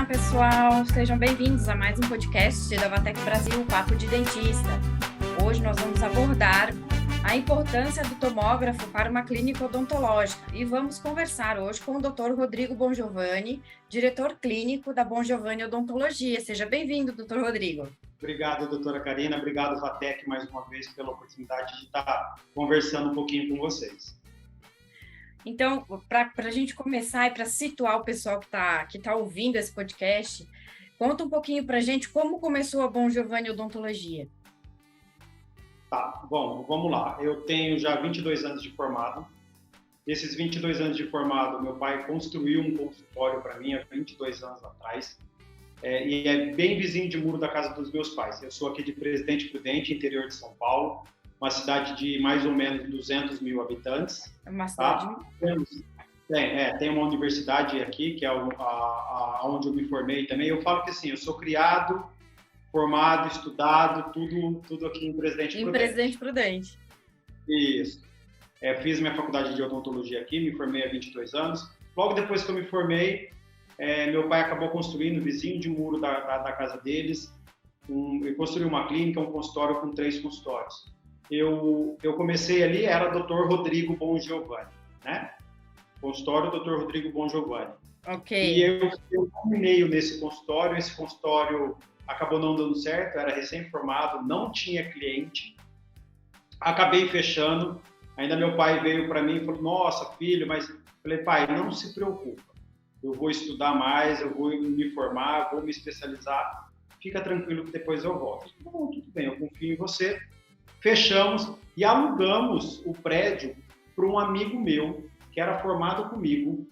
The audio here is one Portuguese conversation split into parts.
Olá, pessoal! Sejam bem-vindos a mais um podcast da Vatec Brasil, Papo de Dentista. Hoje nós vamos abordar a importância do tomógrafo para uma clínica odontológica e vamos conversar hoje com o Dr. Rodrigo Bongiovanni, diretor clínico da Bongiovanni Odontologia. Seja bem-vindo, Dr. Rodrigo. Obrigado, doutora Karina. Obrigado, Vatec, mais uma vez pela oportunidade de estar conversando um pouquinho com vocês. Então, para a gente começar e para situar o pessoal que tá ouvindo esse podcast, conta um pouquinho para a gente como começou a Bongiovanni Odontologia. Tá, bom, vamos lá. Eu tenho já 22 anos de formado. Esses 22 anos de formado, meu pai construiu um consultório para mim há 22 anos atrás. E é bem vizinho de muro da casa dos meus pais. Eu sou aqui de Presidente Prudente, interior de São Paulo, uma cidade de mais ou menos 200 mil habitantes. É uma cidade... Tá? Tem uma universidade aqui, que é onde eu me formei também. Eu falo que assim, eu sou criado, formado, estudado, tudo aqui em Presidente Prudente. Em Presidente Prudente. Isso. Fiz minha faculdade de odontologia aqui, me formei há 22 anos. Logo depois que eu me formei, meu pai acabou construindo, vizinho de muro da casa deles, ele construiu uma clínica, um consultório com 3 consultórios. Eu comecei ali, era Dr. Rodrigo Bongiovanni, né? Consultório Dr. Rodrigo Bongiovanni. Ok. E eu terminei nesse consultório, esse consultório acabou não dando certo, era recém-formado, não tinha cliente, acabei fechando, ainda meu pai veio para mim e falou, nossa, filho, mas... Falei, pai, não se preocupa, eu vou estudar mais, eu vou me formar, vou me especializar, fica tranquilo que depois eu volto. Bom, tudo bem, eu confio em você. Fechamos e alugamos o prédio para um amigo meu, que era formado comigo,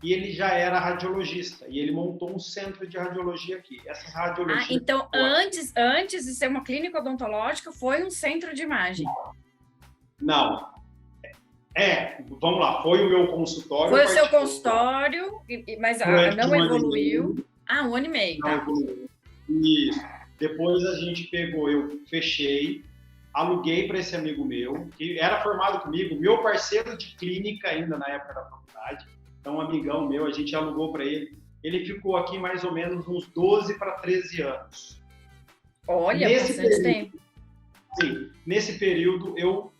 e ele já era radiologista, e ele montou um centro de radiologia aqui. Essas radiologias... então, antes de ser uma clínica odontológica, foi um centro de imagem? Não. Vamos lá, foi o meu consultório. Foi o seu consultório, mas não evoluiu. 1 ano e meio, tá? Isso. Depois a gente pegou, eu fechei, aluguei para esse amigo meu, que era formado comigo, meu parceiro de clínica ainda na época da faculdade, então um amigão meu, a gente alugou para ele. Ele ficou aqui mais ou menos uns 12 para 13 anos. Olha, bastante tempo. Sim, nesse período eu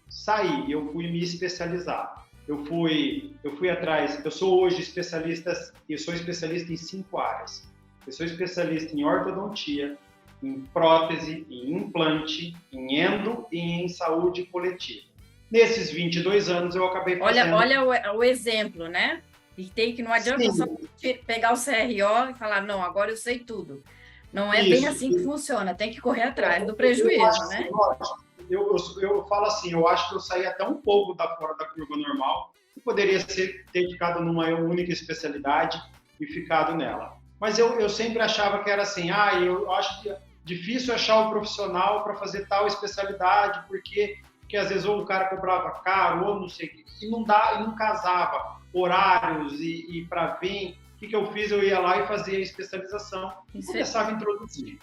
saí, eu fui me especializar. Eu fui atrás, eu sou hoje especialista em 5 áreas. Eu sou especialista em ortodontia, em prótese, em implante, em endo e em saúde coletiva. Nesses 22 anos eu acabei fazendo... Olha o exemplo, né? Que não adianta Sim. só pegar o CRO e falar, não, agora eu sei tudo. Não é bem assim que funciona, tem que correr atrás do prejuízo, né? Eu falo assim, eu acho que eu saí até um pouco fora da curva normal e poderia ter ficado numa única especialidade e ficado nela. Mas eu sempre achava que era assim, eu acho que é difícil achar um profissional para fazer tal especialidade, porque às vezes ou o cara cobrava caro, ou não sei o que, e não casava horários e para vir. O que eu fiz? Eu ia lá e fazia a especialização e começava a introduzir.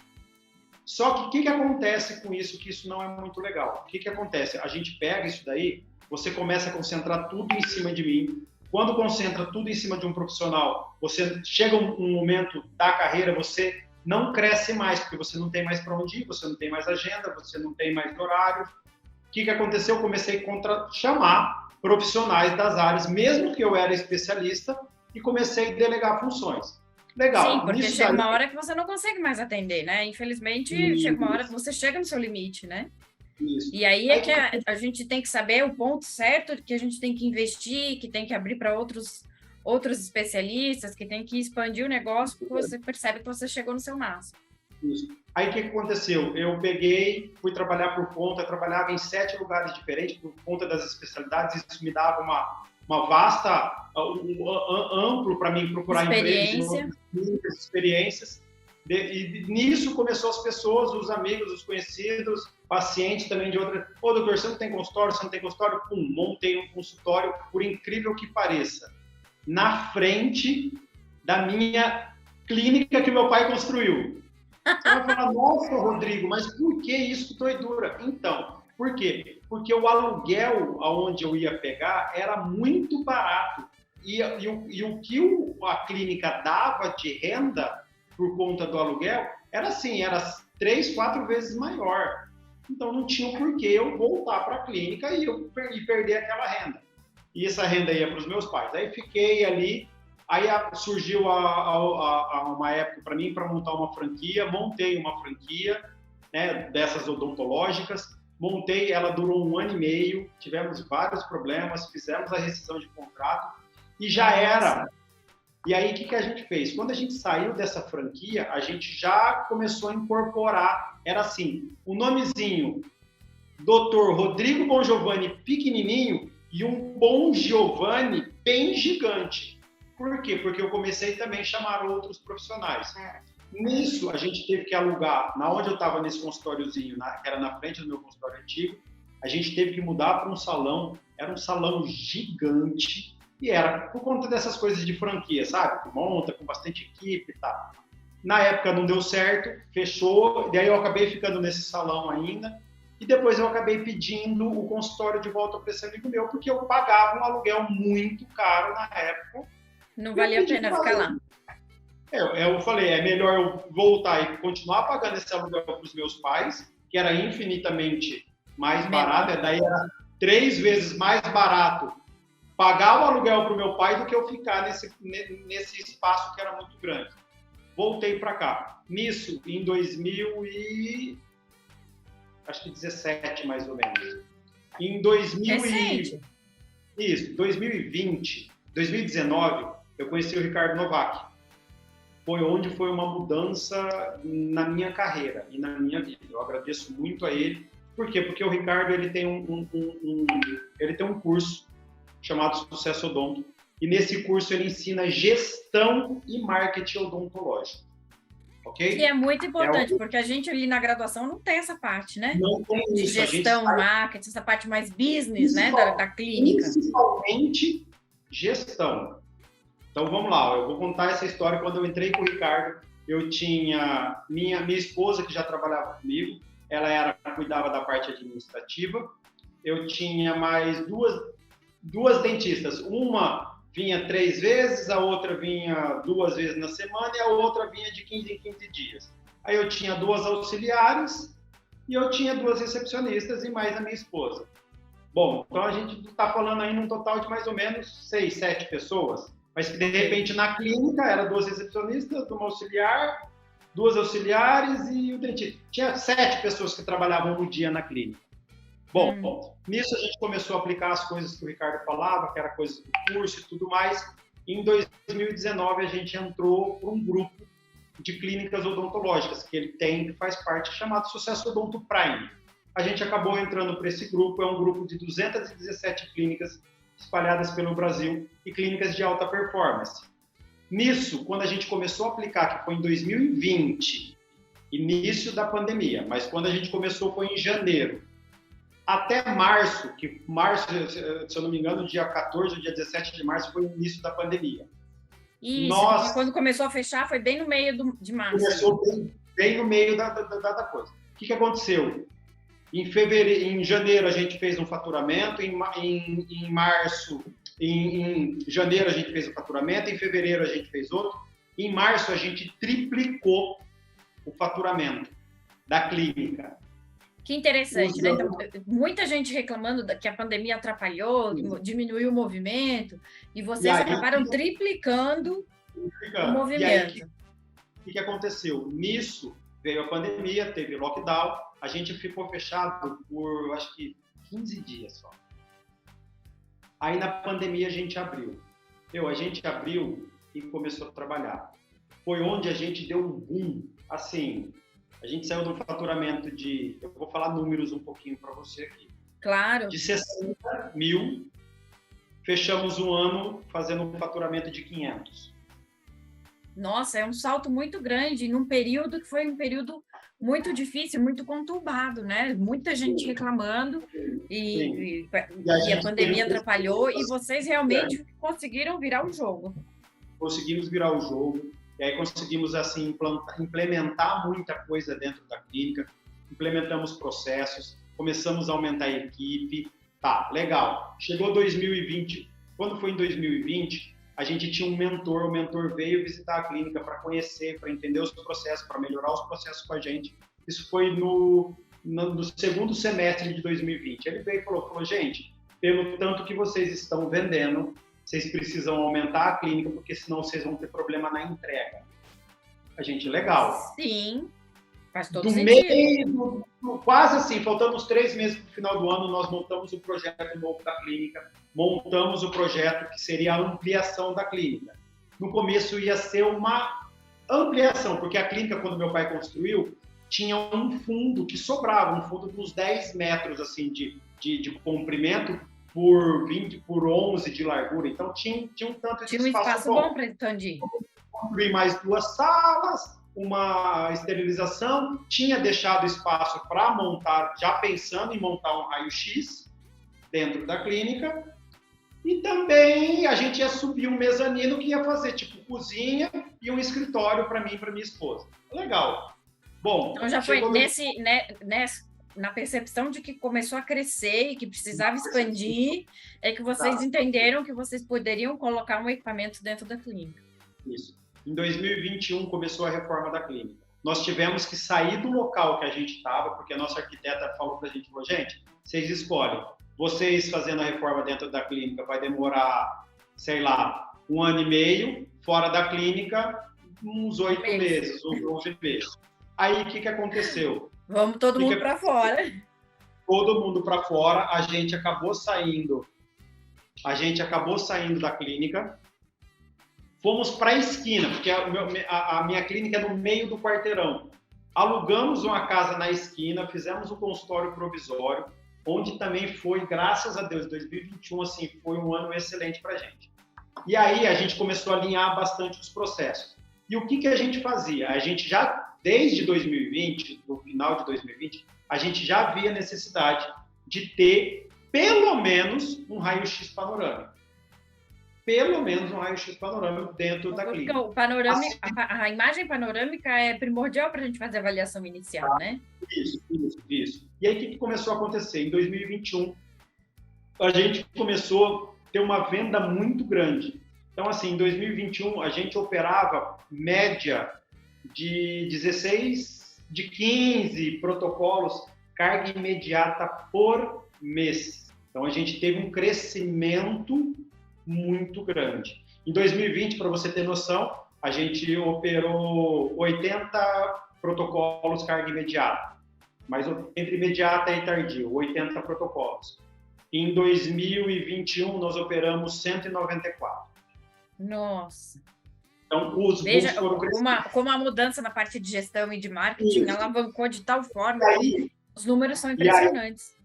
Só que o que acontece com isso, que isso não é muito legal? O que acontece? A gente pega isso daí, você começa a concentrar tudo em cima de mim. Quando concentra tudo em cima de um profissional, você chega um momento da carreira, você não cresce mais, porque você não tem mais para onde ir, você não tem mais agenda, você não tem mais horário. O que aconteceu? Eu comecei a chamar profissionais das áreas, mesmo que eu era especialista, e comecei a delegar funções. Legal. Sim, porque chega uma hora que você não consegue mais atender, né? Infelizmente, chega uma hora que você chega no seu limite, né? Isso. E aí é que a gente tem que saber o ponto certo que a gente tem que investir, que tem que abrir para outros especialistas, que tem que expandir o negócio, porque você percebe que você chegou no seu máximo. Isso. Aí o que aconteceu? Eu fui trabalhar por conta, trabalhava em 7 lugares diferentes por conta das especialidades, isso me dava uma vasta, amplo para mim procurar experiências. E nisso começou as pessoas, os amigos, os conhecidos, pacientes também de outra. Doutor, você não tem consultório? Você não tem consultório? Montei um consultório, por incrível que pareça, na frente da minha clínica que meu pai construiu. Você vai falar, nossa, Rodrigo, mas por que isso, doidura? Então, por quê? Porque o aluguel aonde eu ia pegar era muito barato. o que a clínica dava de renda por conta do aluguel era assim, era 3, 4 vezes maior. Então não tinha o porquê eu voltar para a clínica e perder aquela renda. E essa renda ia para os meus pais. Aí fiquei ali, aí surgiu uma época para mim para montar uma franquia, montei uma franquia, né, dessas odontológicas, montei, ela durou 1 ano e meio, tivemos vários problemas, fizemos a rescisão de contrato e já era. E aí, o que a gente fez? Quando a gente saiu dessa franquia, a gente já começou a incorporar, era assim, o nomezinho Dr. Rodrigo Bongiovanni pequenininho e um Bom Giovanni bem gigante. Por quê? Porque eu comecei também a chamar outros profissionais. Nisso, a gente teve que alugar, na onde eu estava nesse consultóriozinho, que era na frente do meu consultório antigo, a gente teve que mudar para um salão, era um salão gigante, e era por conta dessas coisas de franquia, sabe? Monta com bastante equipe e tal. Na época não deu certo, fechou, e daí eu acabei ficando nesse salão ainda, e depois eu acabei pedindo o consultório de volta para esse amigo meu, porque eu pagava um aluguel muito caro na época. Não valia a pena ficar lá. Eu falei, é melhor eu voltar e continuar pagando esse aluguel para os meus pais, que era infinitamente mais barato, daí era 3 vezes mais barato pagar o aluguel para o meu pai do que eu ficar nesse espaço que era muito grande. Voltei para cá. Nisso, em 2017, mais ou menos. Em 2019, eu conheci o Ricardo Novak. Foi onde foi uma mudança na minha carreira e na minha vida. Eu agradeço muito a ele. Por quê? Porque o Ricardo ele tem um curso chamado Sucesso Odonto. E nesse curso ele ensina gestão e marketing odontológico. Ok? Que é muito importante, porque a gente ali na graduação não tem essa parte, né? Não tem de isso. Gestão, marketing, essa parte mais business, né? Da clínica. Principalmente gestão. Então, vamos lá, eu vou contar essa história. Quando eu entrei com o Ricardo, eu tinha minha esposa, que já trabalhava comigo, ela cuidava da parte administrativa, eu tinha mais duas dentistas, uma vinha 3 vezes, a outra vinha 2 vezes na semana e a outra vinha de 15 em 15 dias. Aí eu tinha 2 auxiliares e eu tinha 2 recepcionistas e mais a minha esposa. Bom, então a gente está falando aí num total de mais ou menos 6, 7 pessoas. Mas que, de repente, na clínica, era 2 recepcionistas, uma auxiliar, 2 auxiliares e o dentista. Tinha 7 pessoas que trabalhavam no dia na clínica. Bom, nisso a gente começou a aplicar as coisas que o Ricardo falava, que era coisas do curso e tudo mais. Em 2019, a gente entrou para um grupo de clínicas odontológicas que ele tem, que faz parte, chamado Sucesso Odonto Prime. A gente acabou entrando para esse grupo, é um grupo de 217 clínicas espalhadas pelo Brasil e clínicas de alta performance. Nisso, quando a gente começou a aplicar, que foi em 2020, início da pandemia, mas quando a gente começou foi em janeiro, até março, se eu não me engano, dia 14 ou dia 17 de março foi o início da pandemia. Isso, e quando começou a fechar foi bem no meio de março. Começou bem no meio da coisa. O que aconteceu? Em janeiro a gente fez um faturamento, em janeiro a gente fez um faturamento, em fevereiro a gente fez outro, em março a gente triplicou o faturamento da clínica. Que interessante, né? Então, muita gente reclamando que a pandemia atrapalhou, diminuiu o movimento, e vocês acabaram triplicando o movimento. E aí, o que aconteceu? Nisso veio a pandemia, teve lockdown, a gente ficou fechado por, acho que, 15 dias só. Aí, na pandemia, a gente abriu. A gente abriu e começou a trabalhar. Foi onde a gente deu um boom. Assim, a gente saiu do faturamento de... Eu vou falar números um pouquinho para você aqui. Claro. De 60 mil, fechamos um ano fazendo um faturamento de 500. Nossa, é um salto muito grande, num período que foi um período muito difícil, muito conturbado, né? Muita gente reclamando e a pandemia atrapalhou e vocês realmente conseguiram virar o jogo. Conseguimos virar o jogo e aí conseguimos assim implementar muita coisa dentro da clínica, implementamos processos, começamos a aumentar a equipe, tá, legal. Chegou 2020, quando foi em 2020, a gente tinha um mentor, o mentor veio visitar a clínica para conhecer, para entender os processos, para melhorar os processos com a gente. Isso foi no segundo semestre de 2020. Ele veio e falou, gente, pelo tanto que vocês estão vendendo, vocês precisam aumentar a clínica, porque senão vocês vão ter problema na entrega. A gente, legal. Sim, faz todo sentido. Quase assim, faltando uns 3 meses para o final do ano, nós montamos o projeto novo da clínica, montamos o projeto que seria a ampliação da clínica. No começo ia ser uma ampliação, porque a clínica, quando meu pai construiu, tinha um fundo que sobrava, um fundo de uns 10 metros assim, de comprimento por 20, por 11 de largura. Então, tinha um tanto de espaço. Tinha um espaço bom para expandir. Construir mais 2 salas, uma esterilização, tinha deixado espaço para montar, já pensando em montar um raio-x dentro da clínica, e também a gente ia subir um mezanino que ia fazer tipo cozinha e um escritório para mim e para minha esposa. Legal. Bom, então já foi na percepção de que começou a crescer e que precisava expandir, é que vocês entenderam que vocês poderiam colocar um equipamento dentro da clínica. Isso. Em 2021 começou a reforma da clínica. Nós tivemos que sair do local que a gente estava, porque a nossa arquiteta falou para a gente, gente, vocês escolhem. Vocês fazendo a reforma dentro da clínica vai demorar, sei lá, 1 ano e meio, fora da clínica, uns 8 meses, uns 11 meses. Aí, o que aconteceu? Vamos todo mundo para fora. Todo mundo para fora, a gente acabou saindo da clínica. Fomos para a esquina, porque a minha clínica é no meio do quarteirão. Alugamos uma casa na esquina, fizemos um consultório provisório, onde também foi, graças a Deus, 2021 assim, foi um ano excelente para a gente. E aí a gente começou a alinhar bastante os processos. E o que a gente fazia? A gente já, desde 2020, no final de 2020, a gente já via necessidade de ter pelo menos um raio-x panorâmico. Pelo menos um raio-x panorâmico dentro da clínica. O panorâmico, a imagem panorâmica é primordial para a gente fazer a avaliação inicial, né? Isso. E aí, o que começou a acontecer? Em 2021, a gente começou a ter uma venda muito grande. Então, assim, em 2021, a gente operava média de 15 protocolos carga imediata por mês. Então, a gente teve um crescimento muito grande. Em 2020, para você ter noção, a gente operou 80 protocolos carga imediata, mas entre imediata e tardio, 80 protocolos. Em 2021, nós operamos 194. Nossa! Então, os Veja como a mudança na parte de gestão e de marketing alavancou de tal forma que os números são impressionantes.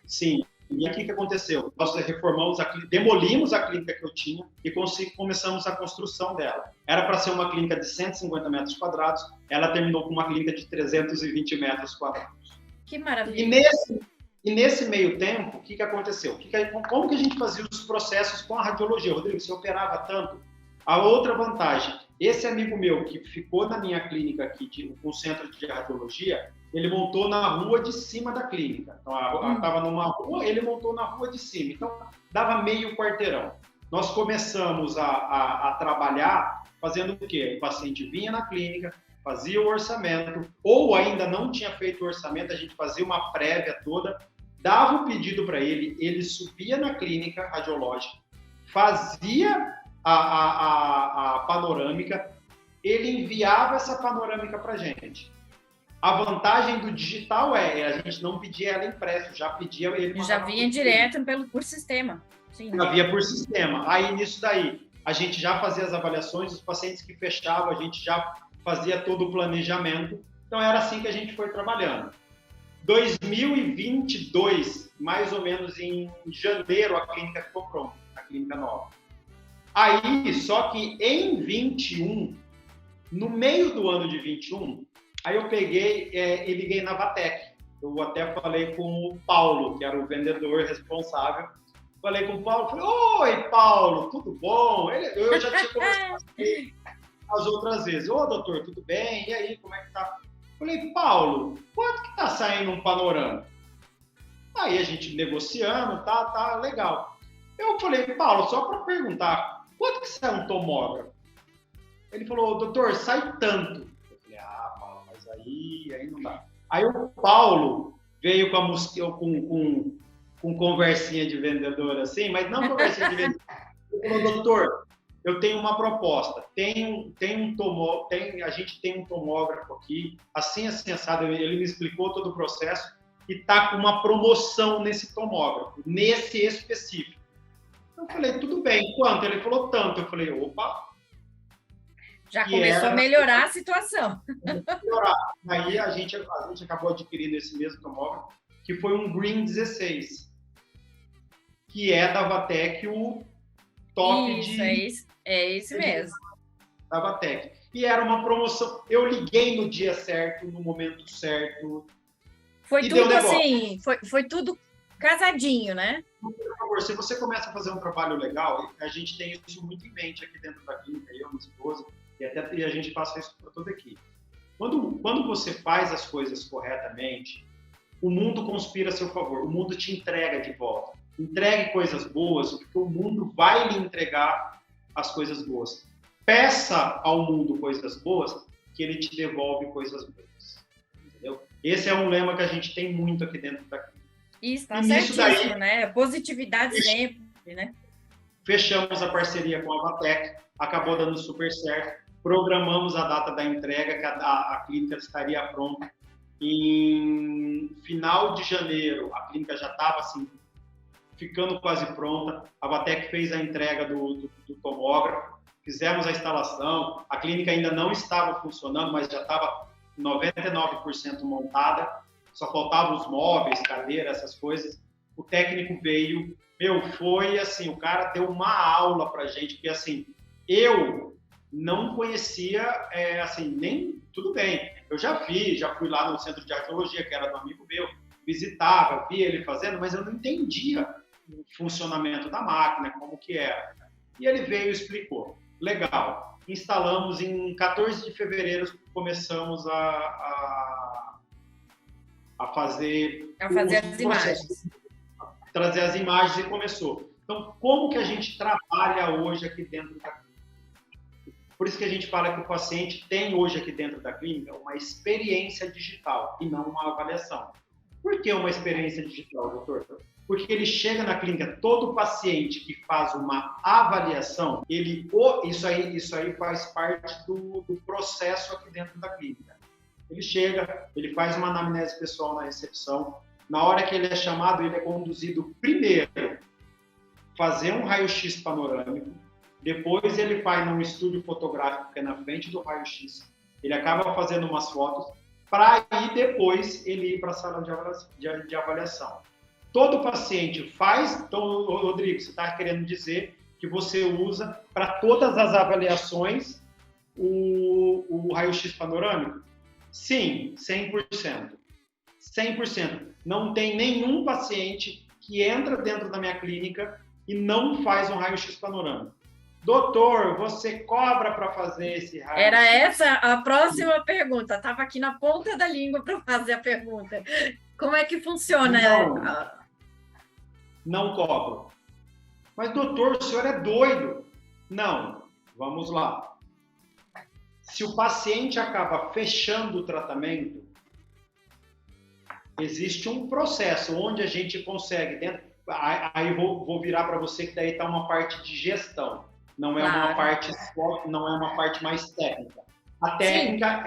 Sim. E aí, o que aconteceu? Nós reformamos demolimos a clínica que eu tinha e começamos a construção dela. Era para ser uma clínica de 150 metros quadrados, ela terminou com uma clínica de 320 metros quadrados. Que maravilha! E nesse meio tempo, o que aconteceu? Como que a gente fazia os processos com a radiologia? Rodrigo, você operava tanto? A outra vantagem, esse amigo meu que ficou na minha clínica aqui, com o centro de radiologia, ele montou na rua de cima da clínica. Então, estava numa rua, ele montou na rua de cima. Então, dava meio quarteirão. Nós começamos a trabalhar fazendo o quê? O paciente vinha na clínica, fazia o orçamento, ou ainda não tinha feito o orçamento, a gente fazia uma prévia toda, dava o pedido para ele, ele subia na clínica radiológica, fazia a panorâmica, ele enviava essa panorâmica para a gente. A vantagem do digital a gente não pedia ela impresso, já pedia ele. Já vinha direto por sistema. Sim. Já via por sistema. Aí, nisso daí, a gente já fazia as avaliações, os pacientes que fechavam, a gente já fazia todo o planejamento. Então, era assim que a gente foi trabalhando. 2022, mais ou menos em janeiro, a clínica ficou pronta, a clínica nova. Aí, só que em 21, no meio do ano de 21, aí eu peguei e liguei na Vatec. Eu até falei com o Paulo, que era o vendedor responsável. Falei com o Paulo, falei, oi, Paulo, tudo bom? Eu já tinha conversado com ele as outras vezes. Ô, doutor, tudo bem? E aí, como é que tá? Falei, Paulo, quanto que tá saindo um panorama? Aí a gente negociando, tá legal. Eu falei, Paulo, só para perguntar, quanto que sai um tomógrafo? Ele falou, doutor, sai tanto. Eu falei, Paulo, mas aí não dá. Aí o Paulo veio com conversinha de vendedor assim, mas não conversinha de vendedor. Ele falou, doutor, eu tenho uma proposta. A gente tem um tomógrafo aqui, assim, assado. Ele me explicou todo o processo e tá com uma promoção nesse tomógrafo, nesse específico. Eu falei, tudo bem, quanto? Ele falou tanto. Eu falei, opa. Já começou a melhorar a situação. Melhorar. Aí a gente acabou adquirindo esse mesmo tomógrafo, que foi um Green 16, que é da Vatek o top Isso, é esse mesmo. Da Vatek. E era uma promoção. Eu liguei no dia certo, no momento certo. Foi tudo assim, foi tudo casadinho, né? Por favor, se você começa a fazer um trabalho legal, a gente tem isso muito em mente aqui dentro da clínica, eu, minha esposa, e a gente passa isso para toda a equipe. Quando você faz as coisas corretamente, o mundo conspira a seu favor, o mundo te entrega de volta. Entregue coisas boas, porque o mundo vai lhe entregar as coisas boas. Peça ao mundo coisas boas, que ele te devolve coisas boas. Entendeu? Esse é um lema que a gente tem muito aqui dentro da clínica. Isso, tá certíssimo, né? Positividade sempre, né? Fechamos a parceria com a Vatek, acabou dando super certo. Programamos a data da entrega, que a clínica estaria pronta. Em final de janeiro, a clínica já estava assim, ficando quase pronta. A Vatek fez a entrega do tomógrafo, fizemos a instalação. A clínica ainda não estava funcionando, mas já estava 99% montada. Só faltavam os móveis, cadeira, essas coisas. O técnico veio, foi assim, o cara deu uma aula pra gente, porque assim, eu não conhecia, assim, nem, tudo bem, eu já fui lá no centro de arqueologia, que era do amigo meu, visitava, via ele fazendo, mas eu não entendia o funcionamento da máquina, como que era. E ele veio e explicou. Legal. Instalamos em 14 de fevereiro, começamos a fazer as imagens. Trazer as imagens e começou. Então, como que a gente trabalha hoje aqui dentro da clínica? Por isso que a gente fala que o paciente tem hoje aqui dentro da clínica uma experiência digital e não uma avaliação. Por que uma experiência digital, doutor? Porque ele chega na clínica, todo paciente que faz uma avaliação, isso aí faz parte do processo aqui dentro da clínica. Ele chega, ele faz uma anamnese pessoal na recepção. Na hora que ele é chamado, ele é conduzido primeiro fazer um raio-x panorâmico. Depois ele vai num estúdio fotográfico que é na frente do raio-x. Ele acaba fazendo umas fotos para aí depois ele ir para a sala de avaliação. Todo paciente faz... Então, Rodrigo, você está querendo dizer que você usa para todas as avaliações o raio-x panorâmico? Sim, 100%. 100%. Não tem nenhum paciente que entra dentro da minha clínica e não faz um raio-x panorâmico. Doutor, você cobra para fazer esse raio-x? Era essa a próxima pergunta. Estava aqui na ponta da língua para fazer a pergunta. Como é que funciona? Não cobro. Mas, doutor, o senhor é doido. Não. Vamos lá. Se o paciente acaba fechando o tratamento, existe um processo onde a gente consegue, aí vou virar para você que daí está uma parte de gestão, não é uma parte mais técnica. A técnica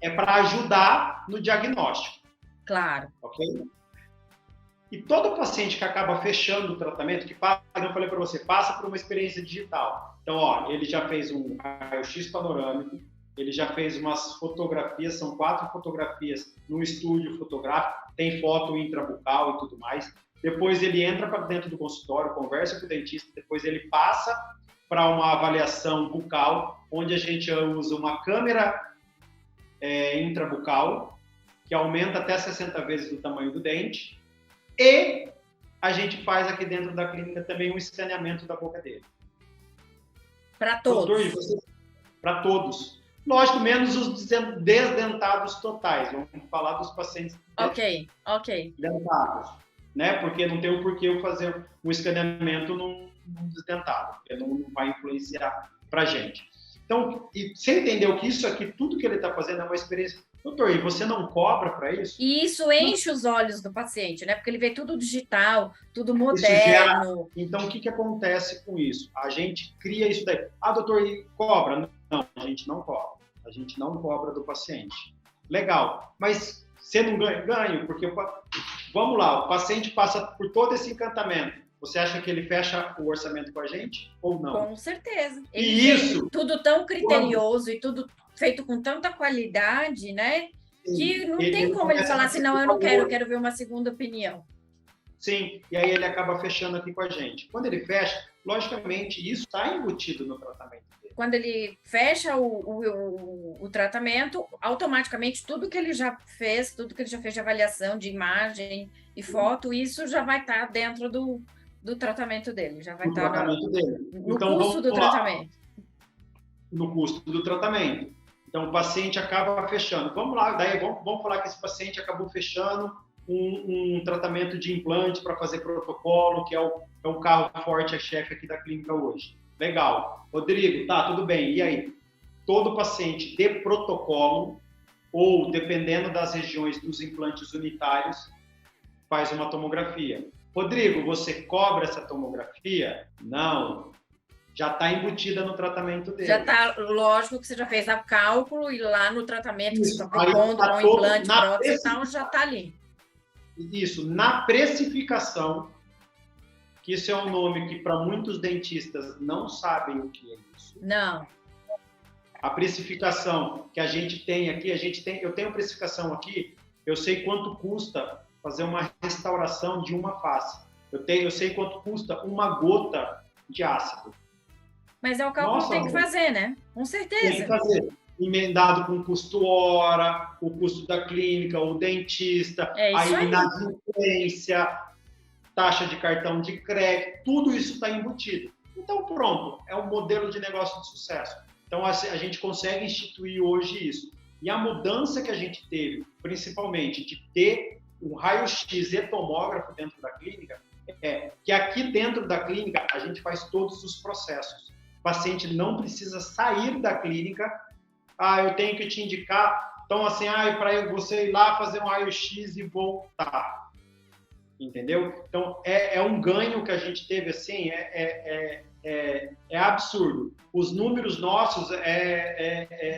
é para ajudar no diagnóstico. Claro. Ok? E todo paciente que acaba fechando o tratamento, eu falei para você, passa por uma experiência digital. Então, ele já fez um raio-x panorâmico, ele já fez umas fotografias, são 4 fotografias no estúdio fotográfico, tem foto intrabucal e tudo mais. Depois ele entra para dentro do consultório, conversa com o dentista, depois ele passa para uma avaliação bucal, onde a gente usa uma câmera intrabucal, que aumenta até 60 vezes o tamanho do dente, e a gente faz aqui dentro da clínica também um escaneamento da boca dele. Para todos. Para todos. Lógico, menos os desdentados totais. Vamos falar dos pacientes ok. dentados, né? Porque não tem o porquê eu fazer um escaneamento um desdentado, porque não vai influenciar para a gente. Então, você entendeu que isso aqui, tudo que ele está fazendo é uma experiência. Doutor, e você não cobra para isso? E isso enche os olhos do paciente, né? Porque ele vê tudo digital, tudo Isso gera... moderno. Então, o que acontece com isso? A gente cria isso daí. Ah, doutor, e cobra? Não, a gente não cobra. A gente não cobra do paciente. Legal. Mas você não ganha? Ganho, porque, vamos lá, o paciente passa por todo esse encantamento. Você acha que ele fecha o orçamento com a gente ou não? Com certeza. E isso... Tudo tão criterioso e tudo feito com tanta qualidade, né? Que não tem como ele falar assim, não, eu não quero, eu quero ver uma segunda opinião. Sim, e aí ele acaba fechando aqui com a gente. Quando ele fecha, logicamente, isso está embutido no tratamento dele. Quando ele fecha o tratamento, automaticamente tudo que ele já fez, tudo que ele já fez de avaliação, de imagem e foto, isso já vai estar dentro do tratamento dele, já vai estar no custo do tratamento. No custo do tratamento. Então, o paciente acaba fechando. Vamos lá, daí vamos falar que esse paciente acabou fechando um tratamento de implante para fazer protocolo, que é o carro forte, a chefe aqui da clínica hoje. Legal. Rodrigo, tá, tudo bem. E aí? Todo paciente de protocolo, ou dependendo das regiões dos implantes unitários, faz uma tomografia. Rodrigo, você cobra essa tomografia? Não. Já está embutida no tratamento dele. Já está, lógico que você já fez o cálculo e lá no tratamento que você está propondo, um implante, prótese e tal, já está ali. Isso, na precificação, que isso é um nome que para muitos dentistas não sabem o que é isso. Não. A precificação que a gente tem aqui, eu tenho precificação aqui, eu sei quanto custa fazer uma restauração de uma face. Eu sei quanto custa uma gota de ácido. Mas é o cálculo que tem que fazer, né? Com certeza. Tem que fazer. Emendado com custo hora, o custo da clínica, o dentista, a inadimplência, taxa de cartão de crédito, tudo isso está embutido. Então, pronto, é um modelo de negócio de sucesso. Então, a gente consegue instituir hoje isso. E a mudança que a gente teve, principalmente, de ter um raio-x e tomógrafo dentro da clínica, é que aqui dentro da clínica a gente faz todos os processos. O paciente não precisa sair da clínica. Ah, eu tenho que te indicar. Então, assim, para você ir lá fazer um raio-x e voltar. Entendeu? Então, é um ganho que a gente teve, assim, é absurdo. Os números nossos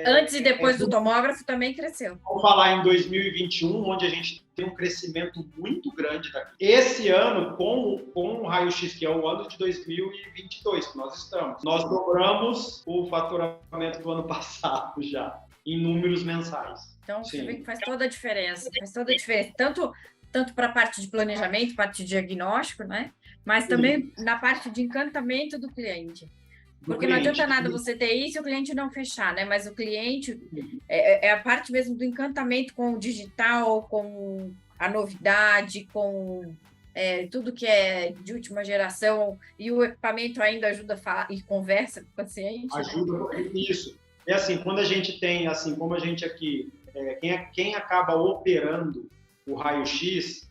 antes e depois do tomógrafo também cresceu. Vamos falar em 2021, onde a gente tem um crescimento muito grande daqui. Esse ano, com o raio-x, que é o ano de 2022 que nós estamos, nós dobramos o faturamento do ano passado já, em números mensais. Então, você vê que faz toda a diferença. Faz toda a diferença. Tanto para a parte de planejamento, parte de diagnóstico, né? Mas também na parte de encantamento do cliente. Porque não adianta nada você ter isso e o cliente não fechar, né? Mas o cliente é a parte mesmo do encantamento com o digital, com a novidade, com tudo que é de última geração, e o equipamento ainda ajuda a falar e conversa com o paciente. Ajuda, isso. É assim, quando a gente tem, assim, como a gente aqui, quem acaba operando o raio-x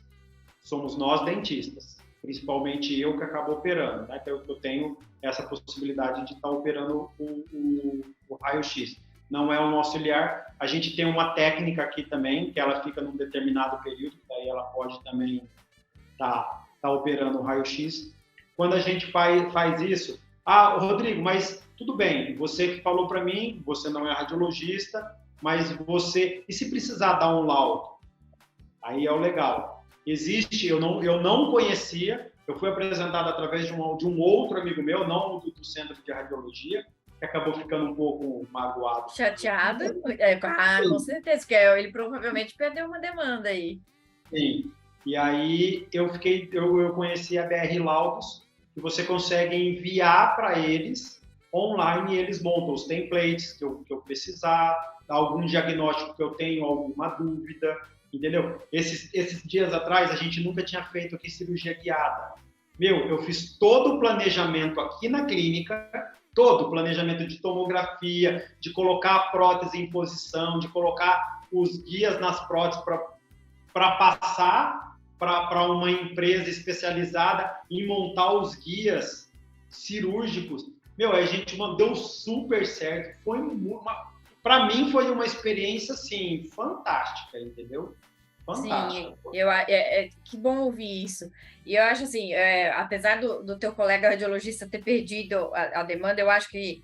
somos nós dentistas, principalmente eu que acabo operando, né? Então, eu tenho essa possibilidade de estar operando o raio-x. Não é um auxiliar, a gente tem uma técnica aqui também, que ela fica num determinado período, daí ela pode também estar operando o raio-x. Quando a gente faz isso, Rodrigo, mas tudo bem, você que falou para mim, você não é radiologista, mas e se precisar dar um laudo? Aí é o legal. Existe, eu não conhecia, eu fui apresentado através de um outro amigo meu, não do Centro de Radiologia, que acabou ficando um pouco magoado. Chateado? Com certeza, porque ele provavelmente perdeu uma demanda aí. Sim. E aí eu conheci a BR Laudos, que você consegue enviar para eles online e eles montam os templates que eu precisar, algum diagnóstico que eu tenho, alguma dúvida. Entendeu? Esses dias atrás, a gente nunca tinha feito aqui cirurgia guiada. Eu fiz todo o planejamento aqui na clínica, todo o planejamento de tomografia, de colocar a prótese em posição, de colocar os guias nas próteses para passar para uma empresa especializada em montar os guias cirúrgicos. Meu, a gente deu super certo. Para mim foi uma experiência assim fantástica, entendeu? Fantástica. Sim, que bom ouvir isso. E eu acho assim, apesar do teu colega radiologista ter perdido a demanda, eu acho que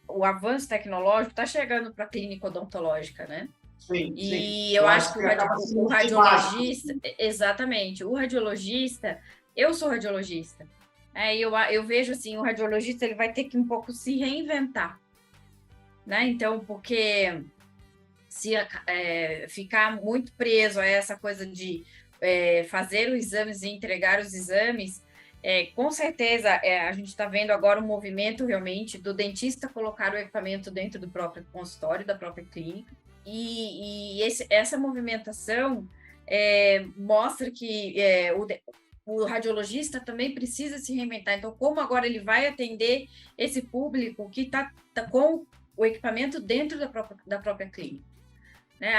o avanço tecnológico está chegando para a clínica odontológica, né? Sim, e sim. eu acho que o radiologista, exatamente, o radiologista, eu sou radiologista, eu vejo assim, o radiologista ele vai ter que um pouco se reinventar, né? Então, porque se ficar muito preso a essa coisa de fazer os exames e entregar os exames, com certeza a gente está vendo agora um movimento realmente do dentista colocar o equipamento dentro do próprio consultório, da própria clínica, e essa movimentação mostra que o radiologista também precisa se reinventar. Então, como agora ele vai atender esse público que está com o equipamento dentro da própria clínica? Né?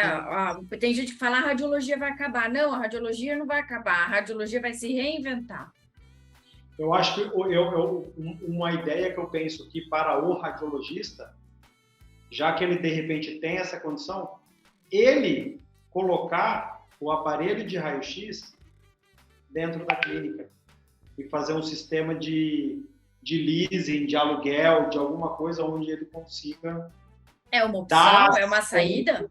Tem gente que fala a radiologia vai acabar. Não, a radiologia não vai acabar, a radiologia vai se reinventar. Eu acho que uma ideia que eu penso que para o radiologista, já que ele de repente tem essa condição, ele colocar o aparelho de raio-x dentro da clínica e fazer um sistema de leasing, de aluguel, de alguma coisa onde ele consiga... É uma opção, é uma saída?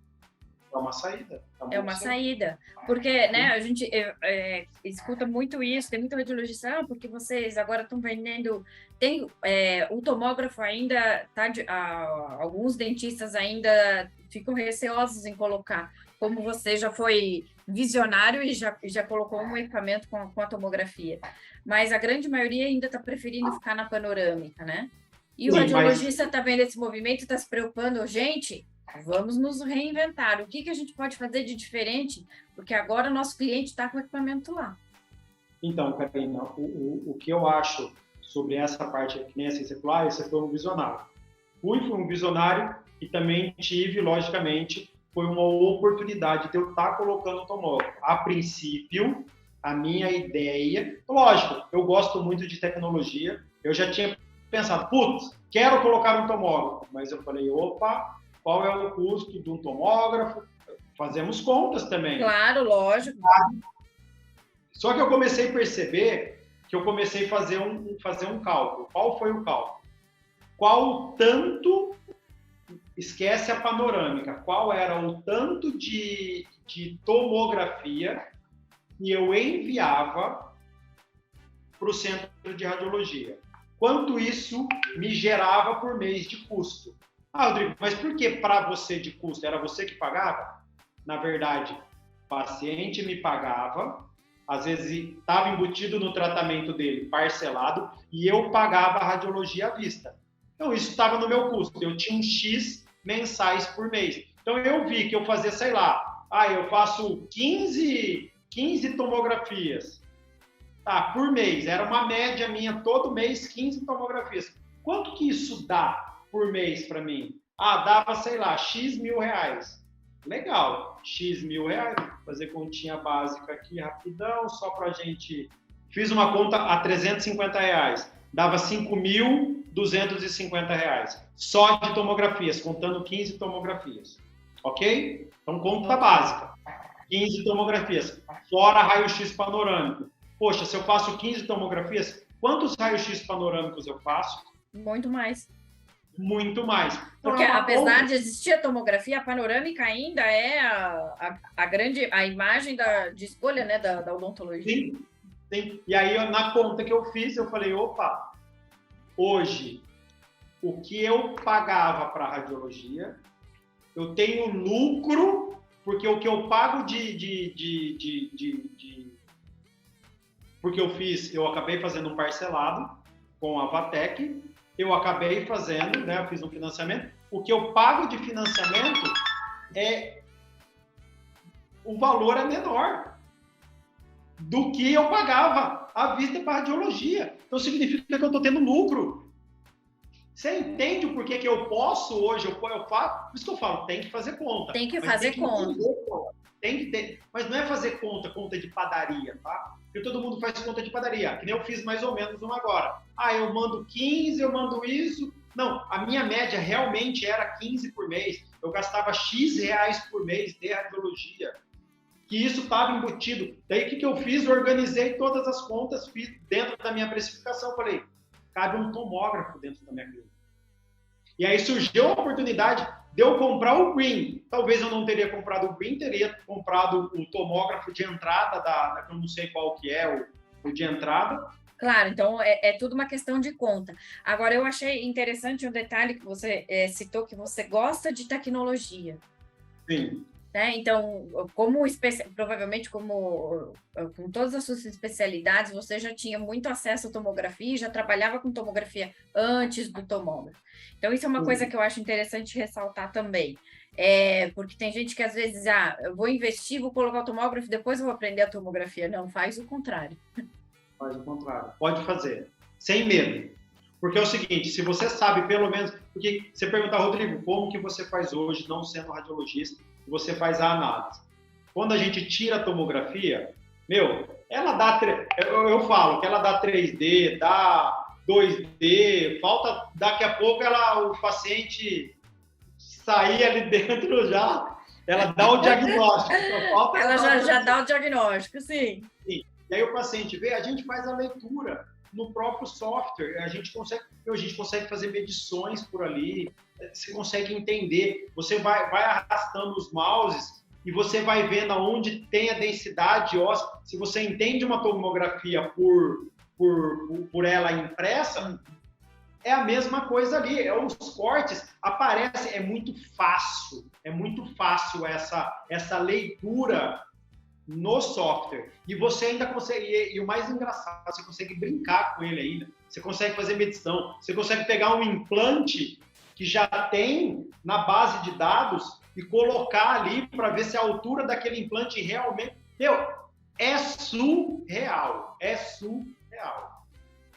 É uma saída. É uma saída. Porque, né, a gente escuta muito isso, tem muito radiologista, porque vocês agora estão vendendo... o tomógrafo ainda alguns dentistas ainda ficam receosos em colocar. Como você já foi visionário e já colocou um equipamento com a tomografia. Mas a grande maioria ainda está preferindo ficar na panorâmica, né? E o radiologista está vendo esse movimento e está se preocupando, gente... Vamos nos reinventar. O que a gente pode fazer de diferente? Porque agora o nosso cliente está com o equipamento lá. Então, Karina, o que eu acho sobre essa parte que nem assim, você falou, esse foi um visionário. Fui um visionário e também tive, logicamente, foi uma oportunidade de eu estar colocando o tomógrafo. A princípio, a minha ideia... Lógico, eu gosto muito de tecnologia. Eu já tinha pensado, quero colocar um tomógrafo. Mas eu falei, opa... Qual é o custo de um tomógrafo? Fazemos contas também. Claro, lógico. Só que eu comecei a perceber que eu comecei a fazer um cálculo. Qual foi o cálculo? Qual tanto, esquece a panorâmica, qual era o tanto de tomografia que eu enviava para o centro de radiologia? Quanto isso me gerava por mês de custo? Rodrigo, mas por que para você de custo? Era você que pagava? Na verdade, o paciente me pagava, às vezes estava embutido no tratamento dele, parcelado, e eu pagava a radiologia à vista. Então, isso estava no meu custo. Eu tinha um X mensais por mês. Então, eu vi que eu fazia, sei lá, eu faço 15 tomografias por mês. Era uma média minha, todo mês, 15 tomografias. Quanto que isso dá por mês para mim? Dava, sei lá, X mil reais. Legal, X mil reais. Vou fazer continha básica aqui rapidão, só para a gente... Fiz uma conta a 350 reais. Dava 5.250 reais. Só de tomografias, contando 15 tomografias. Ok? Então, conta básica. 15 tomografias. Fora raio-x panorâmico. Poxa, se eu faço 15 tomografias, quantos raios-x panorâmicos eu faço? Muito mais. Muito mais. Porque apesar de existir a tomografia, a panorâmica ainda é a imagem de escolha, né, da odontologia. Sim, sim. E aí, na conta que eu fiz, eu falei, opa, hoje, o que eu pagava para a radiologia, eu tenho lucro, porque o que eu pago porque eu acabei fazendo um parcelado com a Vatec, eu acabei fazendo, né, eu fiz um financiamento, o que eu pago de financiamento o valor é menor do que eu pagava à vista para a radiologia. Então, significa que eu estou tendo lucro. Você entende o porquê que eu posso hoje, eu faço? Por isso que eu falo, tem que fazer conta. Tem que fazer conta. Tem que ter, mas não é fazer conta de padaria, tá? Porque todo mundo faz conta de padaria, que nem eu fiz mais ou menos uma agora. Ah, eu mando 15, eu mando isso. Não, a minha média realmente era 15 por mês. Eu gastava X reais por mês de radiologia. Que isso estava embutido. Daí o que eu fiz? Organizei todas as contas, fiz dentro da minha precificação. Falei, cabe um tomógrafo dentro da minha clínica. E aí surgiu a oportunidade de eu comprar o Green. Talvez eu não teria comprado o Green, teria comprado o tomógrafo de entrada, que eu não sei qual que é o de entrada. Claro, então é tudo uma questão de conta. Agora, eu achei interessante um detalhe que você citou, que você gosta de tecnologia. Sim. Né? Então, provavelmente com todas as suas especialidades, você já tinha muito acesso à tomografia, já trabalhava com tomografia antes do tomógrafo. Então, isso é uma coisa que eu acho interessante ressaltar também. Porque tem gente que às vezes, eu vou investir, vou colocar o tomógrafo, depois eu vou aprender a tomografia. Não, faz o contrário. Faz o contrário. Pode fazer. Sem medo. Porque é o seguinte, se você sabe pelo menos... Porque você pergunta, Rodrigo, como que você faz hoje, não sendo radiologista, você faz a análise? Quando a gente tira a tomografia, ela dá... Eu falo que ela dá 3D, dá 2D, falta... Daqui a pouco o paciente sair ali dentro já... Ela dá o diagnóstico. Ela já dá o diagnóstico, sim. Sim. E aí o paciente vê, a gente faz a leitura no próprio software, a gente consegue fazer medições por ali, você consegue entender, você vai arrastando os mouses e você vai vendo aonde tem a densidade óssea. Se você entende uma tomografia por ela impressa, é a mesma coisa ali, os cortes aparecem, é muito fácil essa leitura no software. E você ainda consegue, e o mais engraçado, você consegue brincar com ele ainda. Você consegue fazer medição, você consegue pegar um implante que já tem na base de dados e colocar ali para ver se a altura daquele implante realmente... é surreal.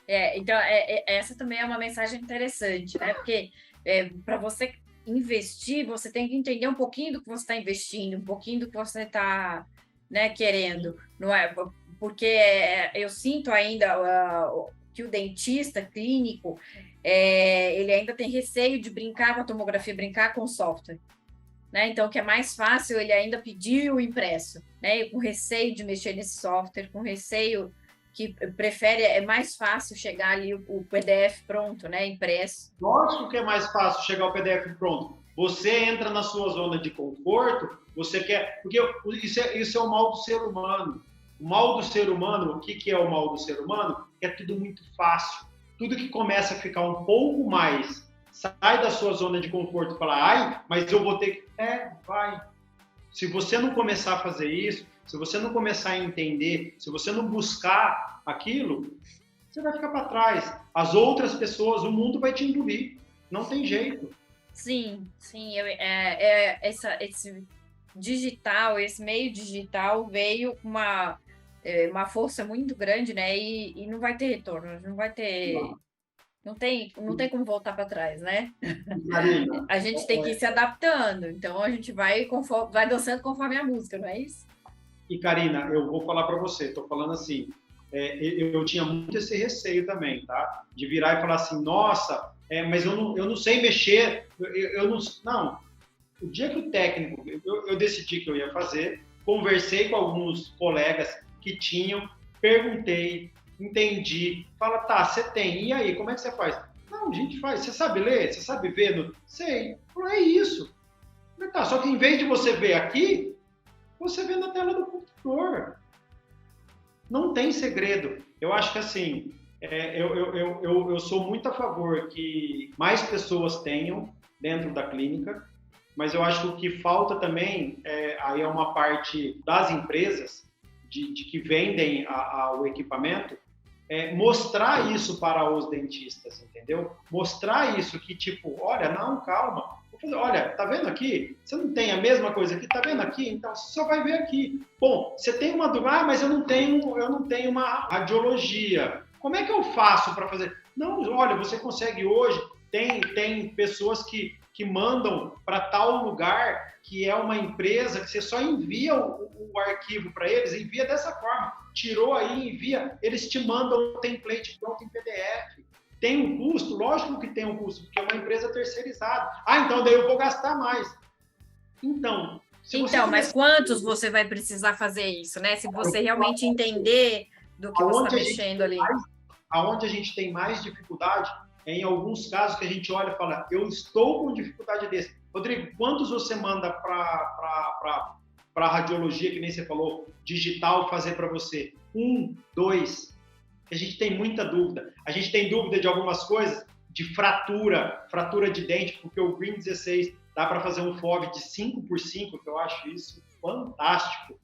Então, essa também é uma mensagem interessante, né? Porque para você investir, você tem que entender um pouquinho do que você está investindo, um pouquinho do que você está... né, querendo, não é? Porque eu sinto ainda que o dentista clínico, ele ainda tem receio de brincar com a tomografia, brincar com o software, né? Então, que é mais fácil ele ainda pedir o impresso, né? E com receio de mexer nesse software, com receio que prefere, é mais fácil chegar ali o PDF pronto, né, impresso. Lógico que é mais fácil chegar o PDF pronto. Você entra na sua zona de conforto, você quer... Porque isso é o mal do ser humano. O mal do ser humano, o que é o mal do ser humano? É tudo muito fácil. Tudo que começa a ficar um pouco mais, sai da sua zona de conforto e fala, mas eu vou ter que... vai. Se você não começar a fazer isso, se você não começar a entender, se você não buscar aquilo, você vai ficar para trás. As outras pessoas, o mundo vai te engolir. Não tem jeito. Sim. Esse digital, esse meio digital veio com uma força muito grande, né? E não vai ter retorno, não vai ter... Não tem como voltar para trás, né? Marina, a gente tem que ir se adaptando. Então, a gente vai dançando conforme a música, não é isso? E, Karina, eu vou falar para você, estou falando assim, eu tinha muito esse receio também, tá? De virar e falar assim, nossa, mas eu não sei mexer, não. O dia que o técnico, eu decidi que eu ia fazer, conversei com alguns colegas que tinham, perguntei, entendi, fala, tá, você tem, e aí, como é que você faz? Não, a gente faz, você sabe ler, você sabe ver? Sei, é isso. Tá, só que em vez de você ver aqui, você vê na tela do computador. Não tem segredo. Eu acho que assim, eu sou muito a favor que mais pessoas tenham dentro da clínica, mas eu acho que o que falta também, aí é uma parte das empresas de que vendem o equipamento, mostrar isso para os dentistas, entendeu? Mostrar isso que tipo, olha, não, calma. Olha, tá vendo aqui? Você não tem a mesma coisa aqui? Tá vendo aqui? Então, você só vai ver aqui. Bom, você tem uma dúvida, mas eu não tenho uma radiologia. Como é que eu faço para fazer? Não, olha, você consegue hoje, tem pessoas que mandam para tal lugar, que é uma empresa, que você só envia o arquivo para eles, envia dessa forma. tirou aí, envia, eles te mandam o template pronto em PDF. Tem um custo? Lógico que tem um custo, porque é uma empresa terceirizada. Ah, então daí eu vou gastar mais. Então, mas quantos você vai precisar fazer isso, né? Se você realmente entender do que você está mexendo ali. Aonde a gente tem mais dificuldade é em alguns casos que a gente olha e fala, eu estou com dificuldade desse. Rodrigo, quantos você manda para a radiologia, que nem você falou, digital, fazer para você? 1, 2. A gente tem muita dúvida. A gente tem dúvida de algumas coisas, de fratura de dente, porque o Green 16 dá para fazer um FOV de 5x5, que eu acho isso fantástico.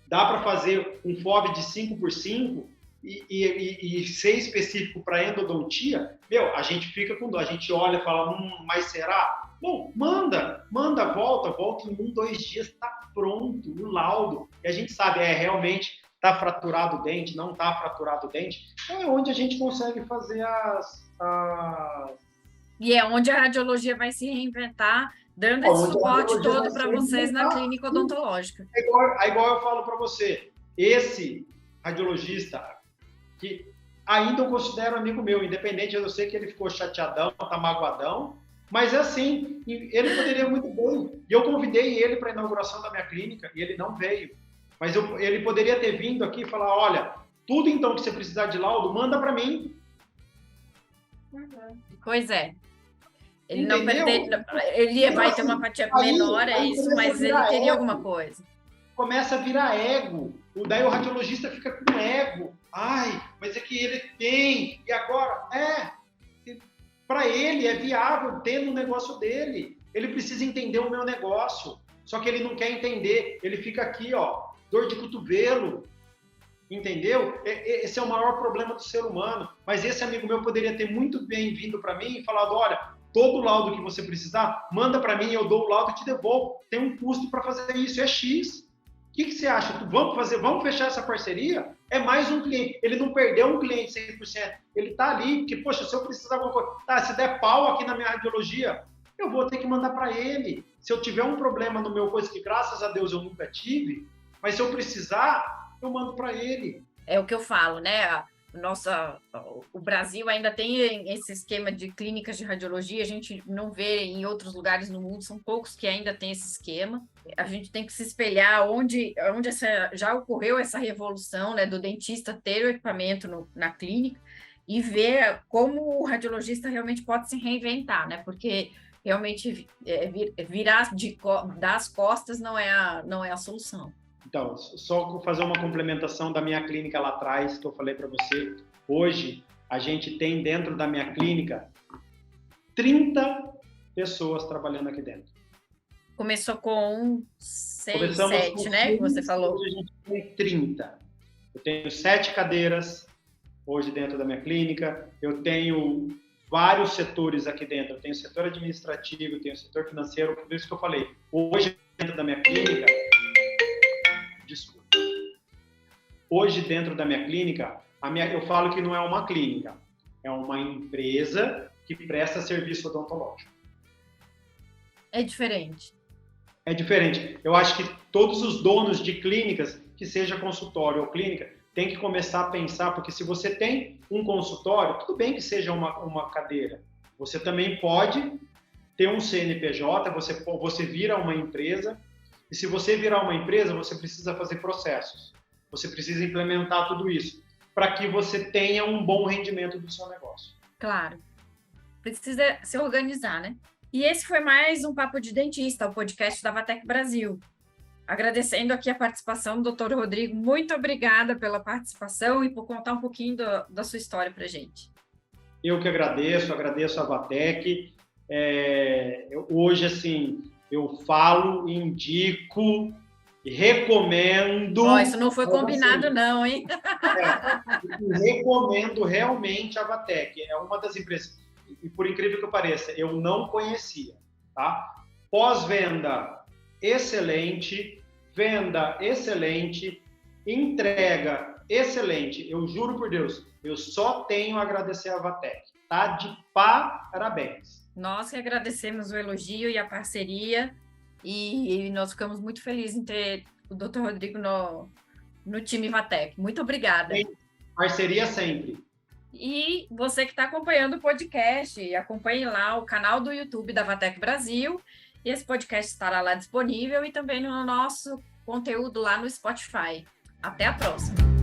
Dá para fazer um FOV de 5x5 e ser específico para endodontia. A gente fica com dó. A gente olha e fala, mas será? Bom, manda, volta em 1, 2 dias, está pronto, o laudo. E a gente sabe, realmente está fraturado o dente, não está fraturado o dente. Então é onde a gente consegue fazer E é onde a radiologia vai se reinventar, dando esse suporte todo para vocês na clínica odontológica. Igual eu falo para você, esse radiologista, que ainda eu considero amigo meu, independente, eu sei que ele ficou chateadão, tá magoadão, mas é assim, ele poderia muito bem. E eu convidei ele para a inauguração da minha clínica e ele não veio. Mas ele poderia ter vindo aqui e falar, olha, tudo então que você precisar de laudo, manda para mim. Pois é. Ele não ele vai ter uma fatia menor, é isso, mas ele teria alguma coisa. Começa a virar ego. Daí o radiologista fica com ego. Ai, mas é que ele tem. E agora? Para ele é viável ter no negócio dele. Ele precisa entender o meu negócio. Só que ele não quer entender. Ele fica aqui, dor de cotovelo. Entendeu? Esse é o maior problema do ser humano. Mas esse amigo meu poderia ter muito bem vindo para mim e falado, olha, todo laudo que você precisar, manda para mim, eu dou o laudo e te devolvo. Tem um custo para fazer isso, é X. O que você acha? Vamos fechar essa parceria? É mais um cliente. Ele não perdeu um cliente 100%. Ele está ali, porque, poxa, se eu precisar de alguma coisa, se der pau aqui na minha radiologia, eu vou ter que mandar para ele. Se eu tiver um problema no meu coisa, que graças a Deus eu nunca tive, mas se eu precisar, eu mando para ele. É o que eu falo, né? O Brasil ainda tem esse esquema de clínicas de radiologia, a gente não vê em outros lugares no mundo, são poucos que ainda tem esse esquema. A gente tem que se espelhar onde já ocorreu essa revolução, né, do dentista ter o equipamento na clínica e ver como o radiologista realmente pode se reinventar, né? Porque realmente virar das costas não é a solução. Então, só fazer uma complementação da minha clínica lá atrás, que eu falei para você. Hoje, a gente tem dentro da minha clínica 30 pessoas trabalhando aqui dentro. Começou com 6, 7, né? Que você falou. Hoje a gente tem 30. Eu tenho 7 cadeiras hoje dentro da minha clínica. Eu tenho vários setores aqui dentro. Eu tenho o setor administrativo, eu tenho o setor financeiro, tudo isso que eu falei. Hoje, dentro da minha clínica... Desculpa. Hoje, dentro da minha clínica, eu falo que não é uma clínica, é uma empresa que presta serviço odontológico. É diferente. É diferente. Eu acho que todos os donos de clínicas, que seja consultório ou clínica, tem que começar a pensar, porque se você tem um consultório, tudo bem que seja uma cadeira, você também pode ter um CNPJ, você vira uma empresa. E se você virar uma empresa, você precisa fazer processos. Você precisa implementar tudo isso para que você tenha um bom rendimento do seu negócio. Claro. Precisa se organizar, né? E esse foi mais um Papo de Dentista, o podcast da Vatec Brasil. Agradecendo aqui a participação do Dr. Rodrigo. Muito obrigada pela participação e por contar um pouquinho da sua história para a gente. Eu que agradeço a Vatec. Hoje, assim... Eu falo, indico, recomendo... Isso não foi combinado não, hein? Recomendo realmente a Vatec. É uma das empresas, e por incrível que pareça, eu não conhecia, tá? Pós-venda excelente, venda excelente, entrega excelente. Eu juro por Deus, eu só tenho a agradecer a Vatec. Tá de parabéns. Nós que agradecemos o elogio e a parceria e nós ficamos muito felizes em ter o Dr. Rodrigo no time Vatec. Muito obrigada. Parceria sempre. E você que está acompanhando o podcast, acompanhe lá o canal do YouTube da Vatec Brasil. E esse podcast estará lá disponível e também no nosso conteúdo lá no Spotify. Até a próxima!